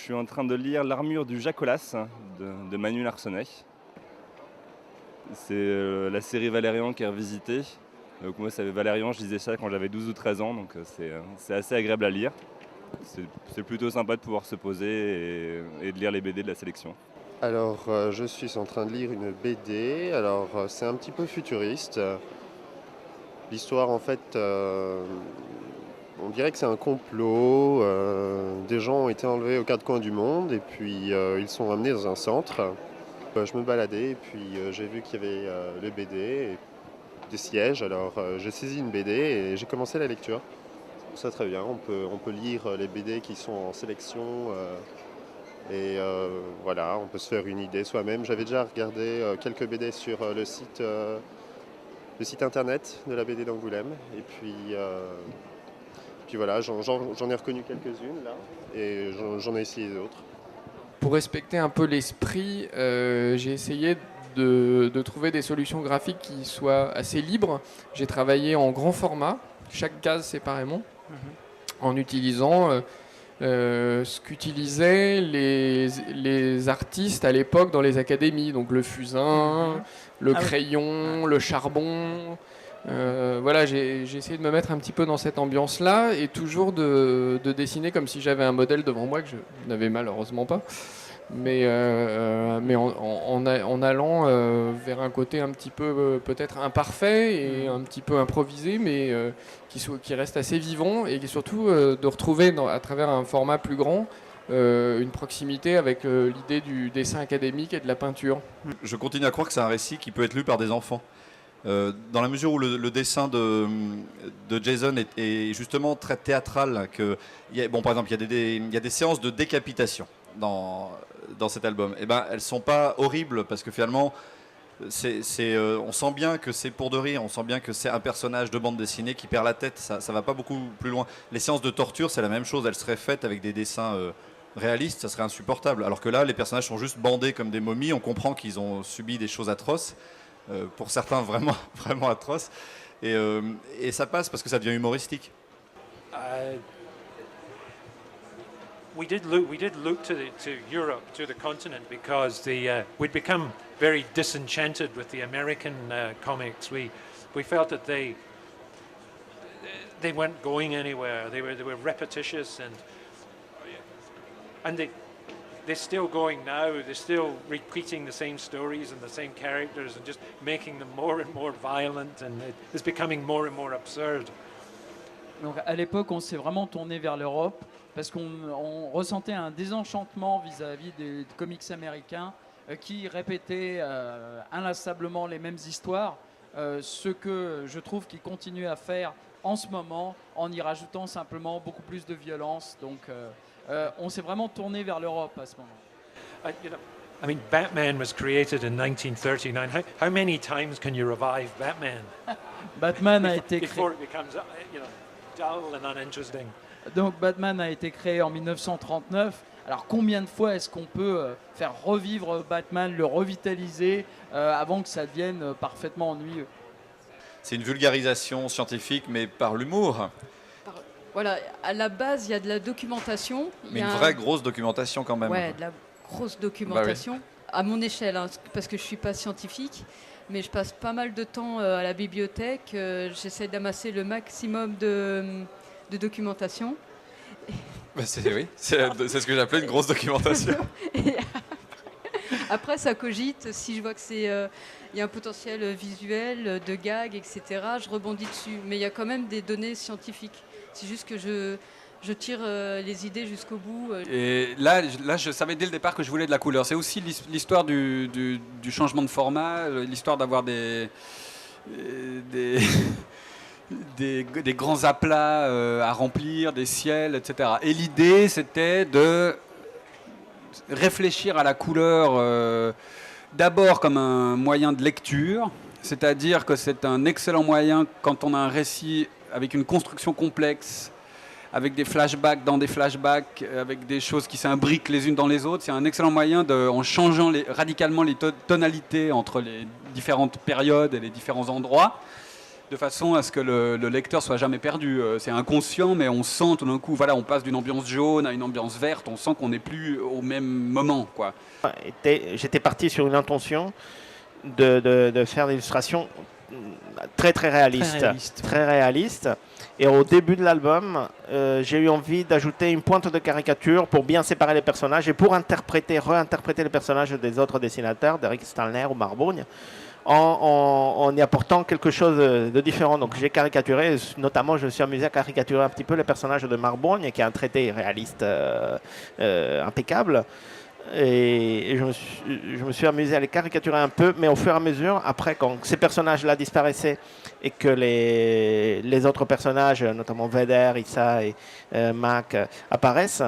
Je suis en train de lire L'armure du Jacolas de Manu Larsonnet. C'est la série Valérian qui est revisitée. Donc moi, Valérian, je lisais ça quand j'avais 12 ou 13 ans, donc c'est assez agréable à lire. C'est plutôt sympa de pouvoir se poser et de lire les BD de la sélection. Alors, je suis en train de lire une BD. Alors, c'est un petit peu futuriste. L'histoire, en fait, on dirait que c'est un complot. Des gens ont été enlevés aux quatre coins du monde et puis ils sont ramenés dans un centre. Je me baladais et puis j'ai vu qu'il y avait les BD et des sièges. Alors, j'ai saisi une BD et j'ai commencé la lecture. C'est très bien. On peut lire les BD qui sont en sélection. Et voilà, on peut se faire une idée soi-même. J'avais déjà regardé quelques BD sur le site internet de la BD d'Angoulême. Et puis voilà, j'en ai reconnu quelques-unes là, et j'en ai essayé d'autres. Pour respecter un peu l'esprit, j'ai essayé de trouver des solutions graphiques qui soient assez libres. J'ai travaillé en grand format, chaque case séparément, en utilisant ce qu'utilisaient les artistes à l'époque dans les académies, donc le fusain, le crayon, le charbon. Voilà, j'ai essayé de me mettre un petit peu dans cette ambiance-là et toujours de dessiner comme si j'avais un modèle devant moi que je n'avais malheureusement pas, mais en allant vers un côté un petit peu peut-être imparfait et un petit peu improvisé, mais qui reste assez vivant et surtout de retrouver à travers un format plus grand une proximité avec l'idée du dessin académique et de la peinture. Je continue à croire que c'est un récit qui peut être lu par des enfants. Dans la mesure où le dessin de Jason est justement très théâtral, par exemple, il y a des séances de décapitation dans cet album. Et ben, elles sont pas horribles parce que finalement, on sent bien que c'est pour de rire, on sent bien que c'est un personnage de bande dessinée qui perd la tête. Ça va pas beaucoup plus loin. Les séances de torture, c'est la même chose. Elles seraient faites avec des dessins réalistes, ça serait insupportable. Alors que là, les personnages sont juste bandés comme des momies. On comprend qu'ils ont subi des choses atroces. Pour certains vraiment, vraiment atroces, et ça passe parce que ça devient humoristique. We did look to Europe, to the continent, because we'd become very disenchanted with the American comics. We felt that they weren't going anywhere. They were repetitious and they're still going now. They're still repeating the same stories and the same characters and just making them more and more violent, and it's becoming more and more absurd. Donc à l'époque, on s'est vraiment tourné vers l'Europe parce qu'on ressentait un désenchantement vis-à-vis des comics américains qui répétaient inlassablement les mêmes histoires, ce que je trouve qu'ils continuent à faire en ce moment en y rajoutant simplement beaucoup plus de violence. Donc on s'est vraiment tourné vers l'Europe à ce moment. I mean, Batman was created in 1939. How many times can you revive Batman? Batman a été créé. Before it becomes, dull and uninteresting. Donc Batman a été créé en 1939. Alors combien de fois est-ce qu'on peut faire revivre Batman, le revitaliser avant que ça devienne parfaitement ennuyeux? C'est une vulgarisation scientifique, mais par l'humour. Voilà, à la base, il y a de la documentation. Mais une vraie grosse documentation quand même. Ouais, de la grosse documentation, à mon échelle, hein, parce que je ne suis pas scientifique, mais je passe pas mal de temps à la bibliothèque. J'essaie d'amasser le maximum de documentation. C'est ce que j'appelais une grosse documentation. Après, ça cogite. Si je vois que il y a un potentiel visuel, de gags, etc., je rebondis dessus. Mais il y a quand même des données scientifiques. C'est juste que je tire les idées jusqu'au bout. Et là, je savais dès le départ que je voulais de la couleur. C'est aussi l'histoire du changement de format, l'histoire d'avoir des grands aplats à remplir, des ciels, etc. Et l'idée, c'était de réfléchir à la couleur d'abord comme un moyen de lecture, c'est-à-dire que c'est un excellent moyen quand on a un récit avec une construction complexe, avec des flashbacks dans des flashbacks, avec des choses qui s'imbriquent les unes dans les autres. C'est un excellent moyen, en changeant radicalement les tonalités entre les différentes périodes et les différents endroits, de façon à ce que le lecteur soit jamais perdu. C'est inconscient, mais on sent tout d'un coup, voilà, on passe d'une ambiance jaune à une ambiance verte, on sent qu'on n'est plus au même moment, quoi. J'étais parti sur une intention de faire l'illustration très réaliste. Très réaliste. Et au début de l'album, j'ai eu envie d'ajouter une pointe de caricature pour bien séparer les personnages et pour réinterpréter les personnages des autres dessinateurs, d'Eric Stallner ou Marbogne, en y apportant quelque chose de différent. Donc j'ai caricaturé, notamment je me suis amusé à caricaturer un petit peu les personnages de Marbogne, qui est un traité réaliste impeccable. Et je me suis amusé à les caricaturer un peu, mais au fur et à mesure, après, quand ces personnages-là disparaissaient et que les autres personnages, notamment Vedder, Issa et Mac, apparaissent,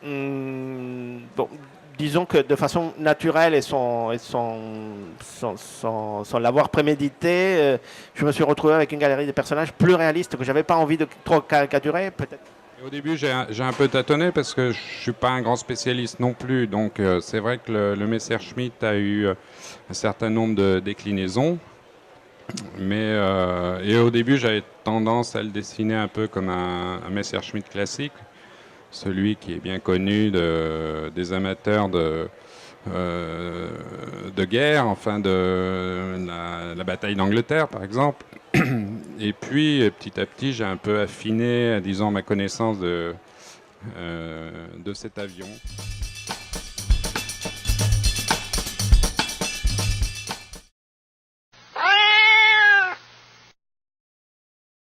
bon, disons que de façon naturelle et sans l'avoir prémédité, je me suis retrouvé avec une galerie de personnages plus réalistes que je n'avais pas envie de trop caricaturer, peut-être. Au début, j'ai un peu tâtonné parce que je ne suis pas un grand spécialiste non plus. Donc, c'est vrai que le Messerschmitt a eu un certain nombre de déclinaisons. Mais, et au début, j'avais tendance à le dessiner un peu comme un Messerschmitt classique, celui qui est bien connu des amateurs de guerre, enfin de la bataille d'Angleterre, par exemple. Et puis, petit à petit, j'ai un peu affiné, disons, ma connaissance de cet avion.